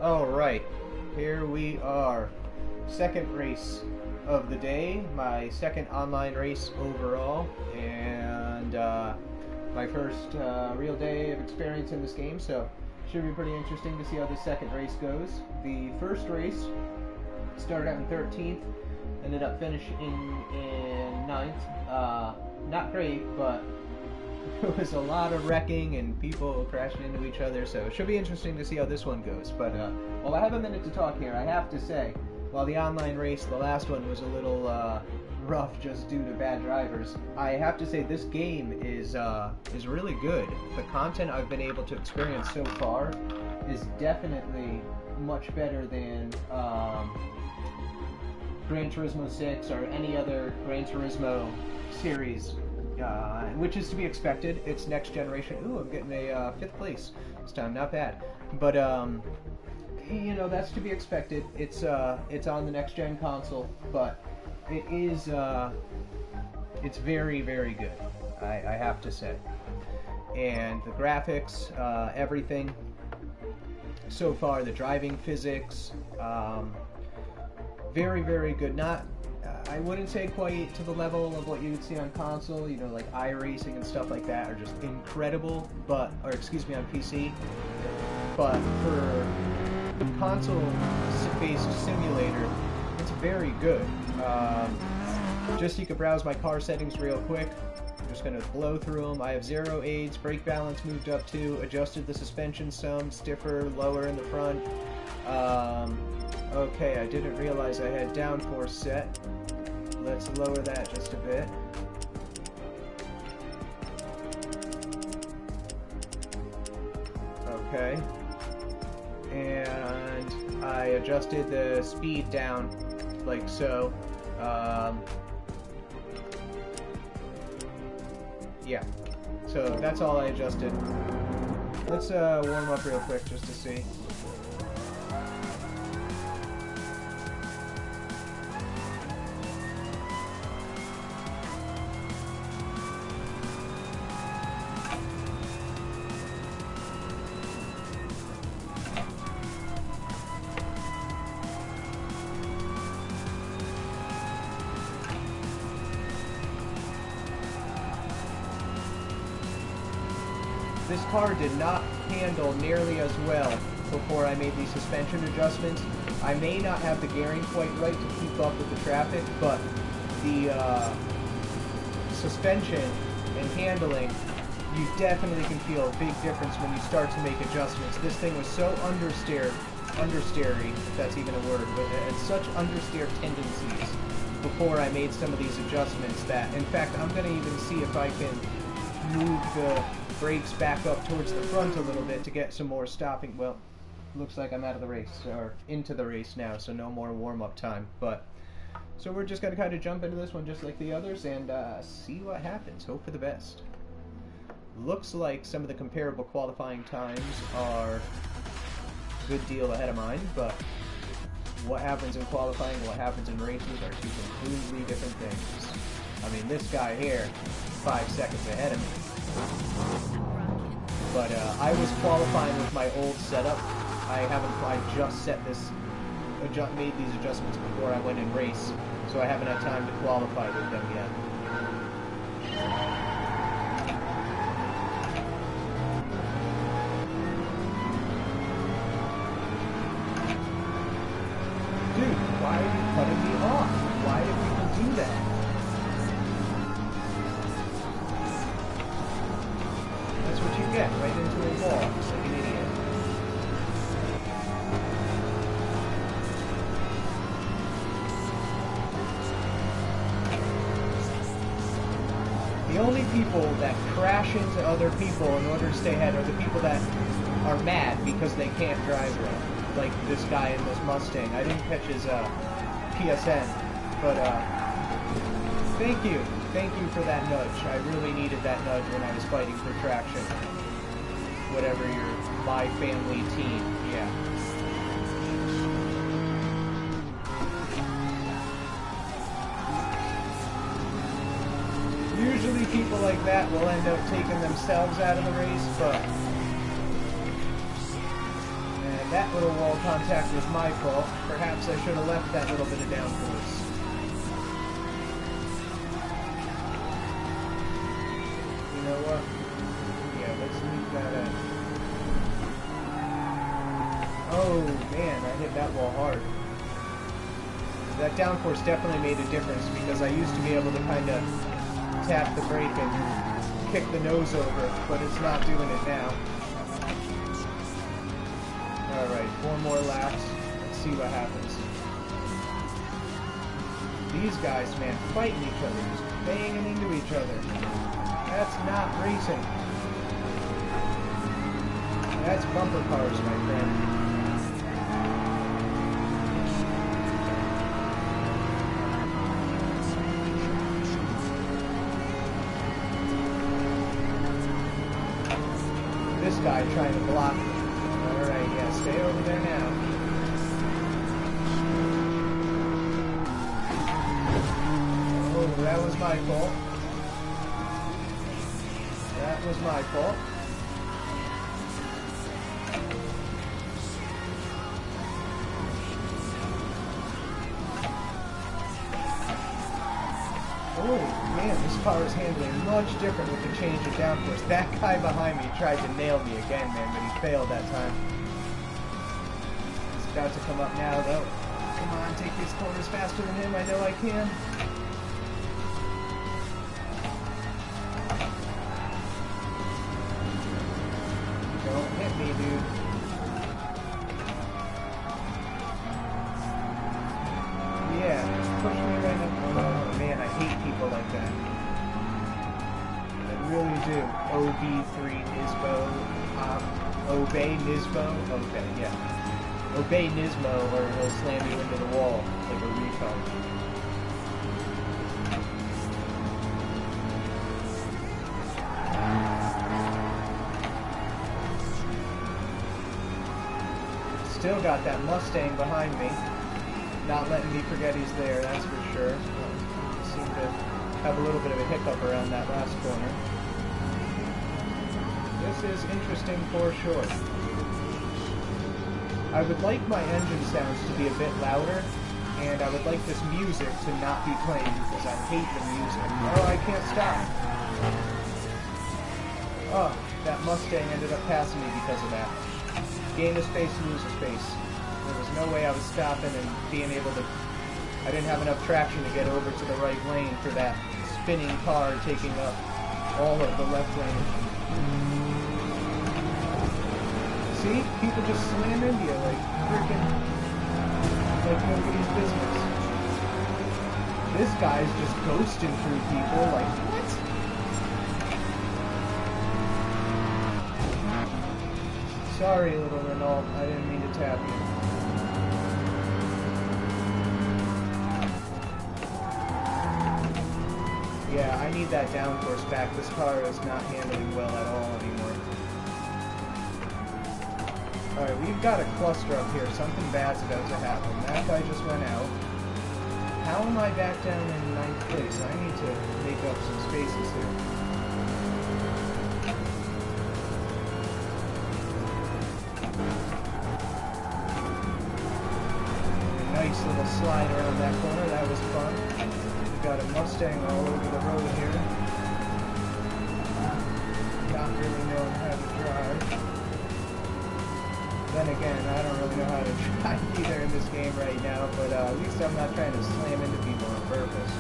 Alright, here we are. Second race of the day, my second online race overall, and my first real day of experience in this game, so should be pretty interesting to see how the second race goes. The first race started out in 13th, ended up finishing in 9th. Not great, but there was a lot of wrecking and people crashing into each other, so it should be interesting to see how this one goes. But while I have a minute to talk here, I have to say, while the online race, the last one, was a little rough just due to bad drivers, I have to say this game is really good. The content I've been able to experience so far is definitely much better than Gran Turismo 6 or any other Gran Turismo series. Which is to be expected. It's next generation. Ooh, I'm getting a 5th place this time. Not bad. But you know, that's to be expected. It's on the next gen console, but it is it's very, very good. I have to say. And the graphics, everything so far, the driving physics, very, very good. Not I wouldn't say quite to the level of what you would see on console, you know, like iRacing and stuff like that are just incredible, but, or excuse me, on PC, but for console-based simulator, it's very good. Just so you can browse my car settings real quick. I'm just going to blow through them. I have 0 aids, brake balance moved up to, adjusted the suspension some, stiffer, lower in the front. Okay, I didn't realize I had downforce set. Let's lower that just a bit. Okay. And I adjusted the speed down, like so. Yeah. So that's all I adjusted. Let's warm up real quick just to see. This car did not handle nearly as well before I made these suspension adjustments. I may not have the gearing quite right to keep up with the traffic, but the suspension and handling, you definitely can feel a big difference when you start to make adjustments. This thing was so understeery, if that's even a word, but it had such understeer tendencies before I made some of these adjustments that, in fact, I'm going to even see if I can move the brakes back up towards the front a little bit to get some more stopping. Well, looks like I'm out of the race, or into the race now, so no more warm-up time. But so we're just going to kind of jump into this one just like the others and see what happens. Hope for the best. Looks like some of the comparable qualifying times are a good deal ahead of mine, but what happens in qualifying, what happens in races are two completely different things. I mean, this guy here, 5 seconds ahead of me. But I was qualifying with my old setup. I just set this, made these adjustments before I went in race, so I haven't had time to qualify with them yet. Dude, why are you cutting me off? Why do people do that? That's what you get, right into a wall, just like an idiot. The only people that crash into other people in order to stay ahead are the people that are mad because they can't drive well. Like this guy in this Mustang. I didn't catch his PSN, but thank you. Thank you for that nudge. I really needed that nudge when I was fighting for traction. Whatever your My Family team, yeah. Usually people like that will end up taking themselves out of the race, but That little wall contact was my fault. Perhaps I should have left that little bit of downforce. You know what? Yeah, let's leave that at... Oh, man, I hit that wall hard. That downforce definitely made a difference because I used to be able to kind of tap the brake and kick the nose over, but it's not doing it now. Alright, 4 more laps. Let's see what happens. These guys, man, fighting each other, just banging into each other. That's not racing. That's bumper cars, my friend. This guy trying to block me. Alright, yeah, stay over there now. Oh, that was my fault. That was my fault. Oh, man, this car is handling much different with the change of downforce. That guy behind me tried to nail me again, man, but he failed that time. He's about to come up now, though. Come on, take these corners faster than him. I know I can. Don't hit me, dude. Yeah, just push me right up. Oh, man, I hate people like that. I really do. OB3 Nismo. Obey Nismo. Okay, yeah. Obey Nismo or he'll slam you into the wall like a repo. Still got that Mustang behind me. Not letting me forget he's there, that's for sure. Seem to have a little bit of a hiccup around that last corner. This is interesting for sure. I would like my engine sounds to be a bit louder, and I would like this music to not be playing because I hate the music. Oh, I can't stop. Oh, that Mustang ended up passing me because of that. Gain a space, lose a space. There was no way I was stopping and being able to... I didn't have enough traction to get over to the right lane for that spinning car taking up all of the left lane. See? People just slam into you like freaking... like nobody's business. This guy's just ghosting through people like, what? Sorry, little Renault. I didn't mean to tap you. Yeah, I need that downforce back. This car is not handling well at all anymore. Alright, we've got a cluster up here. Something bad's about to happen. That guy just went out. How am I back down in 9th place? I need to make up some spaces here. Nice little slide around that corner. That was fun. Got a Mustang all over the road here. Not really knowing how to drive. Then again, I don't really know how to drive either in this game right now, but at least I'm not trying to slam into people on purpose.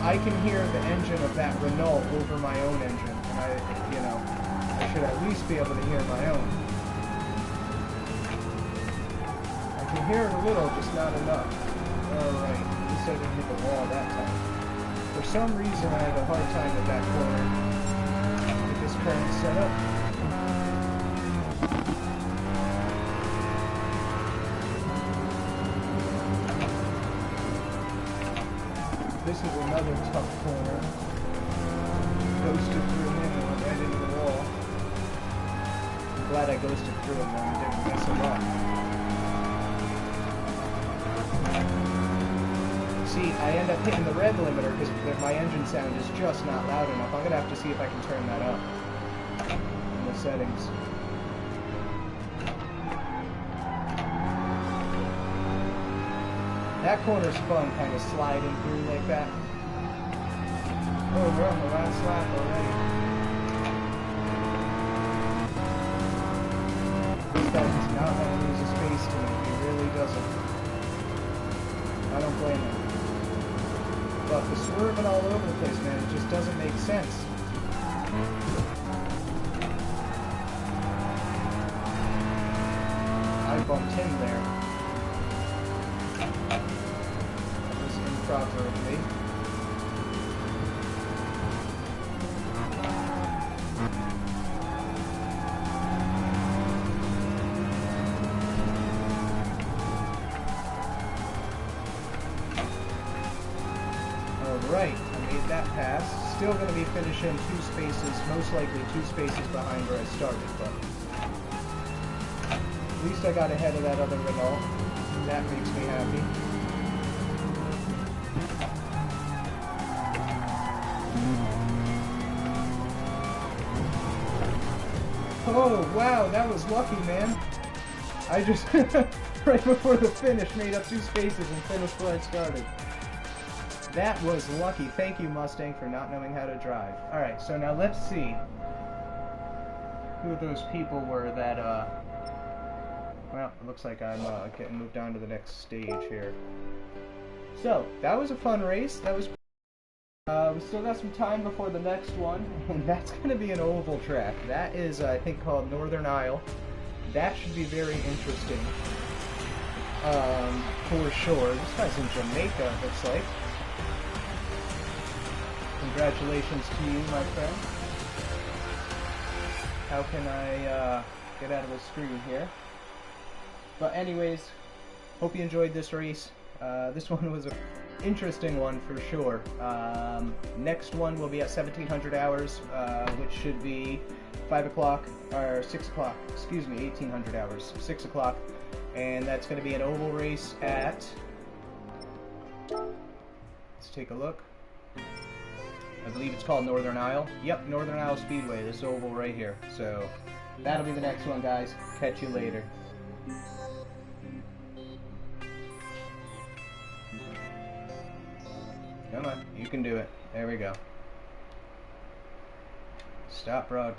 I can hear the engine of that Renault over my own engine, and I should at least be able to hear my own. I can hear it a little, just not enough. Alright, at least I didn't hit the wall that time. For some reason I had a hard time with that corner. With this current setup. This is another tough corner. Ghosted through him and went right into the wall. I'm glad I ghosted through him and didn't mess him up. See, I end up hitting the red limiter because my engine sound is just not loud enough. I'm going to have to see if I can turn that up in the settings. That corner's fun, kind of sliding through like that. Oh, we're on the last lap already. This guy does not want to lose his face to me. He really doesn't. I don't blame him. But the swerving all over the place, man, it just doesn't make sense. I bumped him there. That was improper of me. Alright, I made that pass. Still going to be finishing 2 spaces, most likely 2 spaces behind where I started, but at least I got ahead of that other Renault. That makes me happy. Oh, wow, that was lucky, man. I just, right before the finish, made up 2 spaces and finished where I started. That was lucky. Thank you, Mustang, for not knowing how to drive. Alright, so now let's see who those people were that, well, it looks like I'm getting moved on to the next stage here. So, that was a fun race. That was, we still got some time before the next one, and that's going to be an oval track. That is, I think, called Northern Isle. That should be very interesting, for sure. This guy's in Jamaica, it looks like. Congratulations to you, my friend. How can I get out of the screen here? But anyways, hope you enjoyed this race. This one was an interesting one for sure. Next one will be at 1700 hours, which should be 5 o'clock, or 6 o'clock, excuse me, 1800 hours, 6 o'clock. And that's going to be an oval race at, let's take a look. I believe it's called Northern Isle. Yep, Northern Isle Speedway, this oval right here. So, that'll be the next one, guys. Catch you later. Come on, you can do it. There we go. Stop broadcasting.